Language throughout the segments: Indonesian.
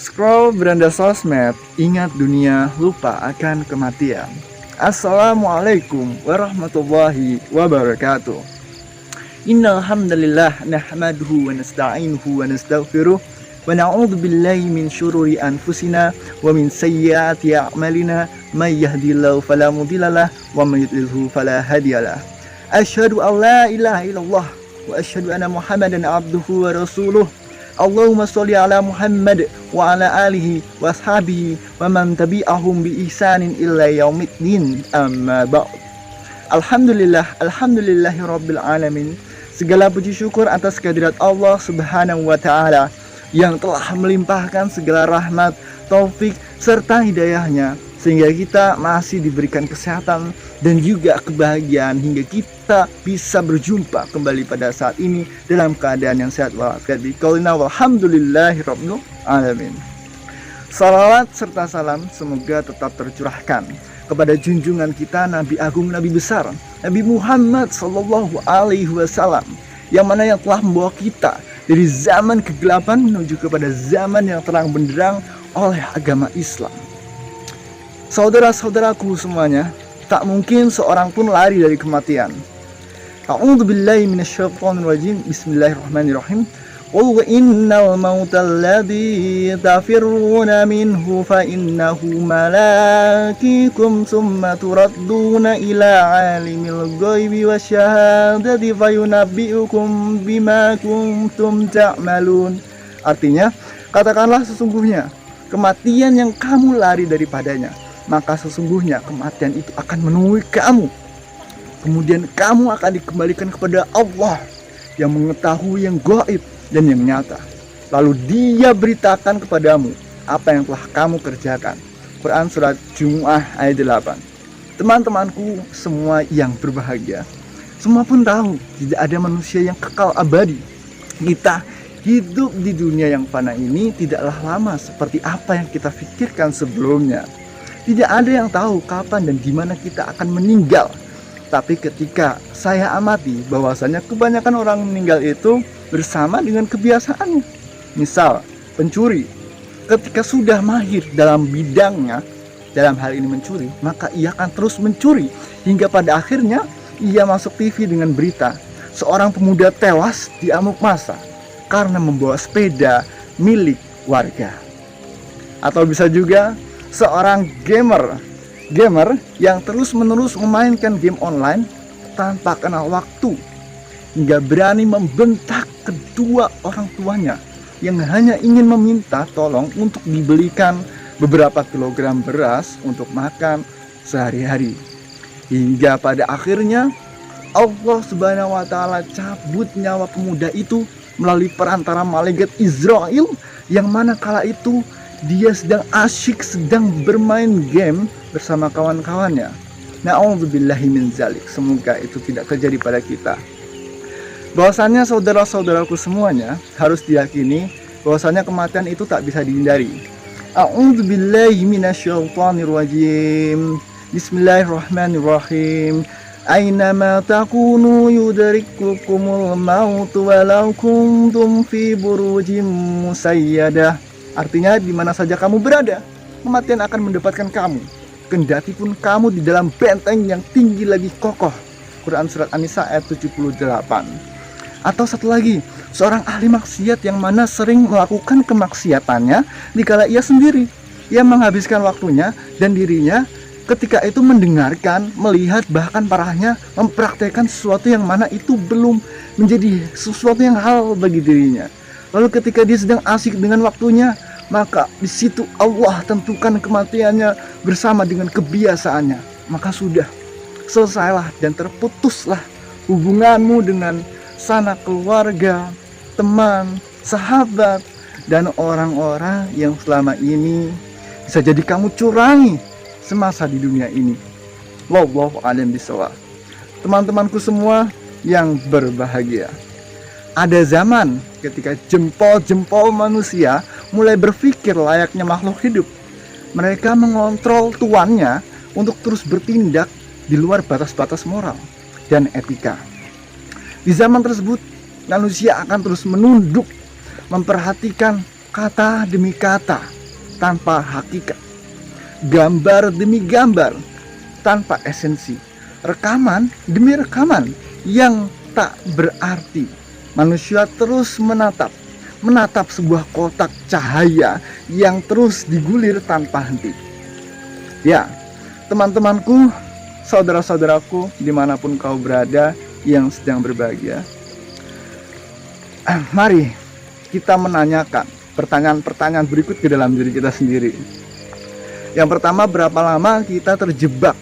Scroll beranda sosmed, ingat dunia, lupa akan kematian. Assalamualaikum warahmatullahi wabarakatuh. Innal hamdalillah nahmaduhu wa nasta'inuhu wa nastaghfiruh wa na'udzu billahi min syururi anfusina wa min sayyiati a'malina may yahdihillahu fala mudhillalah wa may yudlilhu fala hadiyalah. Asyhadu an la ilaha illallah wa asyhadu anna Muhammadan abduhu wa rasuluh. Allahumma sholli ala Muhammad wa ala alihi wa ashabihi wa man tabi'ahum bi ihsanin illa yaumiddin, amma ba'd. Alhamdulillahi rabbil alamin. Segala puji syukur atas kehadirat Allah Subhanahu wa taala yang telah melimpahkan segala rahmat, taufik serta hidayahnya sehingga kita masih diberikan kesehatan dan juga kebahagiaan hingga kita bisa berjumpa kembali pada saat ini dalam keadaan yang sehat walafiat. Biqaulina walhamdulillahirabbil alamin. Salawat serta salam semoga tetap tercurahkan kepada junjungan kita Nabi Agung, Nabi besar, Nabi Muhammad Sallallahu Alaihi Wasallam, yang mana yang telah membawa kita dari zaman kegelapan menuju kepada zaman yang terang benderang oleh agama Islam. Saudara-saudaraku semuanya, tak mungkin seorang pun lari dari kematian. A'udzubillahi minasyaitonirrajim. Bismillahirrahmanirrahim. Qul innal mautal ladzi tafirruna minhu fa innahu malaqikum tsumma turadduna ila alimil ghaibi wasyahadati fayunabbi'ukum bima kuntum ta'malun. Artinya, katakanlah sesungguhnya kematian yang kamu lari daripadanya, maka sesungguhnya kematian itu akan menemui kamu. Kemudian kamu akan dikembalikan kepada Allah yang mengetahui yang gaib dan yang nyata. Lalu Dia beritakan kepadamu apa yang telah kamu kerjakan. Quran surat Jumu'ah ayat 8. Teman-temanku semua yang berbahagia, semua pun tahu tidak ada manusia yang kekal abadi. Kita hidup di dunia yang fana ini tidaklah lama seperti apa yang kita pikirkan sebelumnya. Tidak ada yang tahu kapan dan di mana kita akan meninggal. Tapi ketika saya amati bahwasanya kebanyakan orang meninggal itu bersama dengan kebiasaannya. Misal, pencuri. Ketika sudah mahir dalam bidangnya, dalam hal ini mencuri, maka ia akan terus mencuri hingga pada akhirnya ia masuk TV dengan berita seorang pemuda tewas di amuk masa karena membawa sepeda milik warga. Atau bisa juga seorang gamer yang terus-menerus memainkan game online tanpa kenal waktu hingga berani membentak kedua orang tuanya yang hanya ingin meminta tolong untuk dibelikan beberapa kilogram beras untuk makan sehari-hari. Hingga pada akhirnya Allah Subhanahu wa taala cabut nyawa pemuda itu melalui perantara malaikat Israel, yang mana kala itu dia sedang asyik sedang bermain game bersama kawan-kawannya. Na'udzubillahi min zalik. Semoga itu tidak terjadi pada kita. Bahwasannya saudara-saudaraku semuanya harus diyakini bahwasannya kematian itu tak bisa dihindari. A'udzubillahi minasyaitonirrajim. Bismillahirrahmanirrahim. Ainama takunu yudrikukumul maut walau kuntum fi burujim musayyadah. Artinya di mana saja kamu berada, kematian akan mendapatkan kamu, kendati pun kamu di dalam benteng yang tinggi lagi kokoh. Quran surat An-Nisa ayat 78. Atau satu lagi, seorang ahli maksiat yang mana sering melakukan kemaksiatannya dikala ia sendiri. Ia menghabiskan waktunya dan dirinya ketika itu mendengarkan, melihat, bahkan parahnya mempraktekkan sesuatu yang mana itu belum menjadi sesuatu yang halal bagi dirinya. Lalu ketika dia sedang asik dengan waktunya, maka di situ Allah tentukan kematiannya bersama dengan kebiasaannya. Maka sudah, selesailah dan terputuslah hubunganmu dengan sanak keluarga, teman, sahabat, dan orang-orang yang selama ini bisa jadi kamu curangi semasa di dunia ini. Wallahu a'lam bishawab. Teman-temanku semua yang berbahagia, ada zaman ketika jempol-jempol manusia mulai berpikir layaknya makhluk hidup. Mereka mengontrol tuannya untuk terus bertindak di luar batas-batas moral dan etika. Di zaman tersebut, manusia akan terus menunduk, memperhatikan kata demi kata tanpa hakikat, gambar demi gambar tanpa esensi, rekaman demi rekaman yang tak berarti. Manusia terus menatap sebuah kotak cahaya yang terus digulir tanpa henti. Ya, teman-temanku, saudara-saudaraku, dimanapun kau berada yang sedang berbahagia, mari kita menanyakan pertanyaan-pertanyaan berikut ke dalam diri kita sendiri. Yang pertama, berapa lama kita terjebak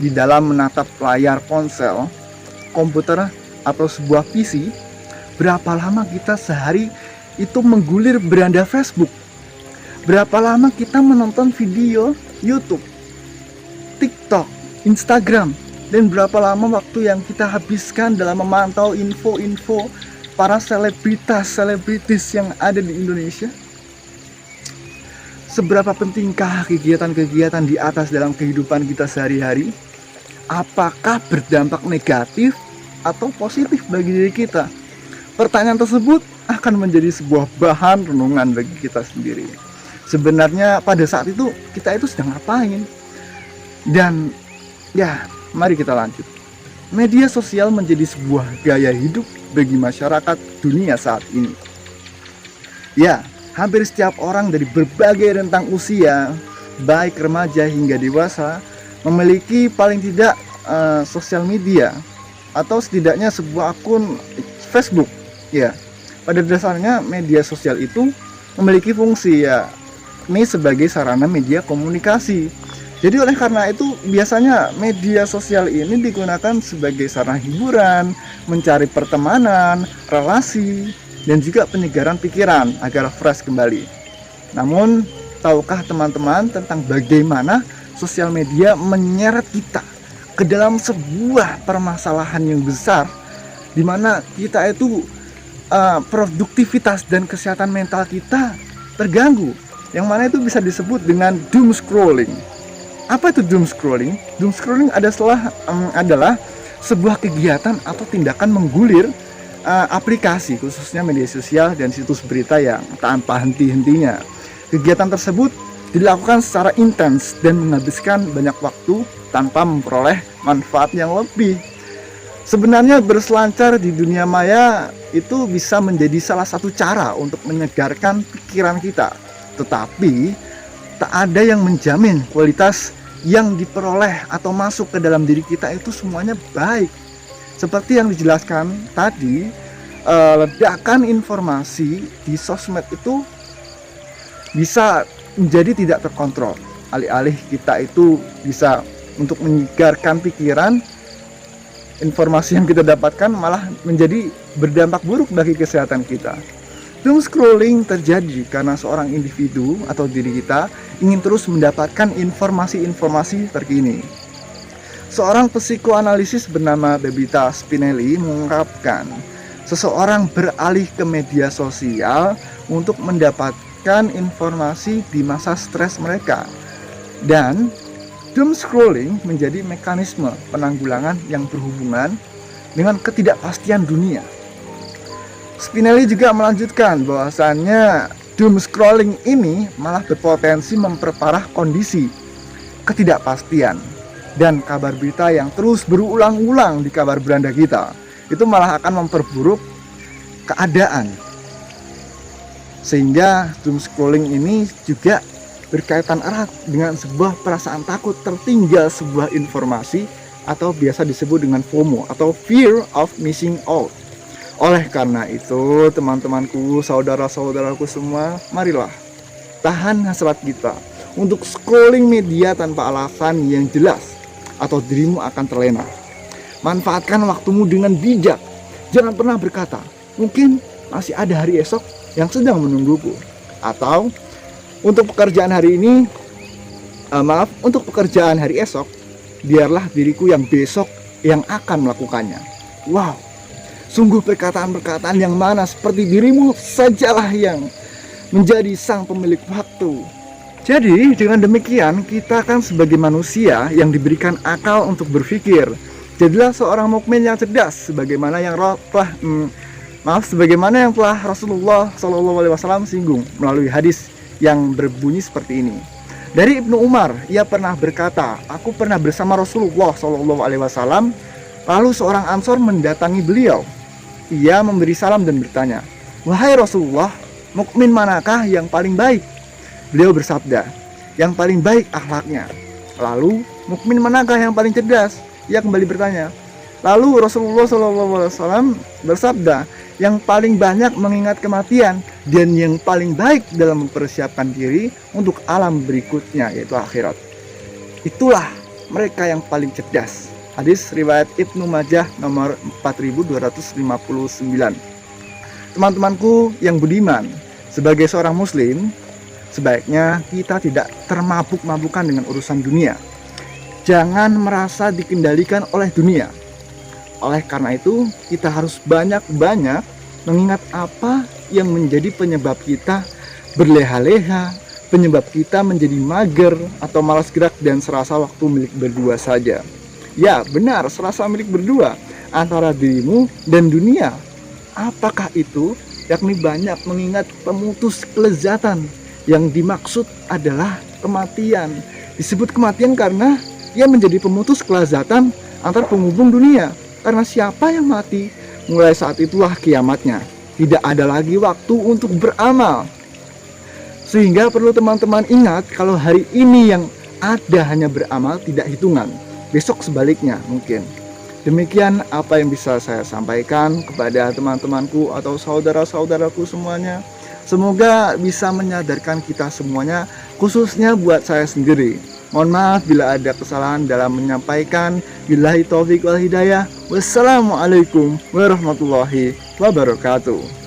di dalam menatap layar ponsel, komputer, atau sebuah PC? Berapa lama kita sehari itu menggulir beranda Facebook? Berapa lama kita menonton video YouTube, TikTok, Instagram? Dan berapa lama waktu yang kita habiskan dalam memantau info-info para selebritis yang ada di Indonesia? Seberapa pentingkah kegiatan-kegiatan di atas dalam kehidupan kita sehari-hari? Apakah berdampak negatif atau positif bagi diri kita? Pertanyaan tersebut akan menjadi sebuah bahan renungan bagi kita sendiri. Sebenarnya pada saat itu kita itu sedang ngapain? Dan ya, mari kita lanjut. Media sosial menjadi sebuah gaya hidup bagi masyarakat dunia saat ini. Ya, hampir setiap orang dari berbagai rentang usia, baik remaja hingga dewasa, memiliki paling tidak sosial media atau setidaknya sebuah akun Facebook. Ya, pada dasarnya media sosial itu memiliki fungsi ini sebagai sarana media komunikasi. Jadi oleh karena itu biasanya media sosial ini digunakan sebagai sarana hiburan, mencari pertemanan, relasi, dan juga penyegaran pikiran agar fresh kembali. Namun, tahukah teman-teman tentang bagaimana sosial media menyeret kita ke dalam sebuah permasalahan yang besar, di mana kita itu produktivitas dan kesehatan mental kita terganggu, yang mana itu bisa disebut dengan doom scrolling. Apa itu doom scrolling? Doom scrolling adalah sebuah kegiatan atau tindakan menggulir aplikasi, khususnya media sosial dan situs berita yang tanpa henti-hentinya. Kegiatan tersebut dilakukan secara intens dan menghabiskan banyak waktu tanpa memperoleh manfaat yang lebih. Sebenarnya berselancar di dunia maya itu bisa menjadi salah satu cara untuk menyegarkan pikiran kita. Tetapi tak ada yang menjamin kualitas yang diperoleh atau masuk ke dalam diri kita itu semuanya baik. Seperti yang dijelaskan tadi, ledakan informasi di sosmed itu bisa menjadi tidak terkontrol. Alih-alih kita itu bisa untuk menyegarkan pikiran, informasi yang kita dapatkan malah menjadi berdampak buruk bagi kesehatan kita. Doom scrolling terjadi karena seorang individu atau diri kita ingin terus mendapatkan informasi-informasi terkini. Seorang psikoanalisis bernama Bebita Spinelli mengungkapkan, seseorang beralih ke media sosial untuk mendapatkan informasi di masa stres mereka. Dan doom scrolling menjadi mekanisme penanggulangan yang berhubungan dengan ketidakpastian dunia. Spinelli juga melanjutkan bahwasannya doom scrolling ini malah berpotensi memperparah kondisi ketidakpastian dan kabar berita yang terus berulang-ulang di kabar beranda kita. Itu malah akan memperburuk keadaan. Sehingga doom scrolling ini juga berkaitan erat dengan sebuah perasaan takut tertinggal sebuah informasi atau biasa disebut dengan FOMO atau Fear of Missing Out. Oleh karena itu, teman-temanku, saudara-saudaraku semua, marilah tahan hasrat kita untuk scrolling media tanpa alasan yang jelas atau dirimu akan terlena. Manfaatkan waktumu dengan bijak. Jangan pernah berkata, mungkin masih ada hari esok yang sedang menungguku, atau untuk pekerjaan hari ini, untuk pekerjaan hari esok, biarlah diriku yang besok yang akan melakukannya. Wow, sungguh perkataan-perkataan yang mana seperti dirimu sajalah yang menjadi sang pemilik waktu. Jadi dengan demikian kita kan sebagai manusia yang diberikan akal untuk berpikir. Jadilah seorang mukmin yang cerdas, sebagaimana yang telah Rasulullah SAW singgung melalui hadis yang berbunyi seperti ini. Dari Ibnu Umar, ia pernah berkata, aku pernah bersama Rasulullah SAW, lalu seorang Ansor mendatangi beliau. Ia memberi salam dan bertanya, wahai Rasulullah, mukmin manakah yang paling baik? Beliau bersabda, yang paling baik akhlaknya. Lalu, mukmin manakah yang paling cerdas? Ia kembali bertanya. Lalu Rasulullah SAW bersabda, yang paling banyak mengingat kematian dan yang paling baik dalam mempersiapkan diri untuk alam berikutnya, yaitu akhirat. Itulah mereka yang paling cerdas. Hadis riwayat Ibnu Majah nomor 4259. Teman-temanku yang budiman, sebagai seorang muslim, sebaiknya kita tidak termabuk-mabukan dengan urusan dunia. Jangan merasa dikendalikan oleh dunia. Oleh karena itu, kita harus banyak-banyak mengingat apa yang menjadi penyebab kita berleha-leha, penyebab kita menjadi mager atau malas gerak dan serasa waktu milik berdua saja. Ya, benar, serasa milik berdua antara dirimu dan dunia. Apakah itu? Yakni banyak mengingat pemutus kelezatan. Yang dimaksud adalah kematian. Disebut kematian karena ia menjadi pemutus kelezatan antar penghubung dunia. Karena siapa yang mati, mulai saat itulah kiamatnya. Tidak ada lagi waktu untuk beramal. Sehingga perlu teman-teman ingat kalau hari ini yang ada hanya beramal, tidak hitungan. Besok sebaliknya mungkin. Demikian apa yang bisa saya sampaikan kepada teman-temanku atau saudara-saudaraku semuanya. Semoga bisa menyadarkan kita semuanya, khususnya buat saya sendiri. Mohon maaf bila ada kesalahan dalam menyampaikan. Billahi taufiq wal hidayah. Wassalamualaikum warahmatullahi wabarakatuh.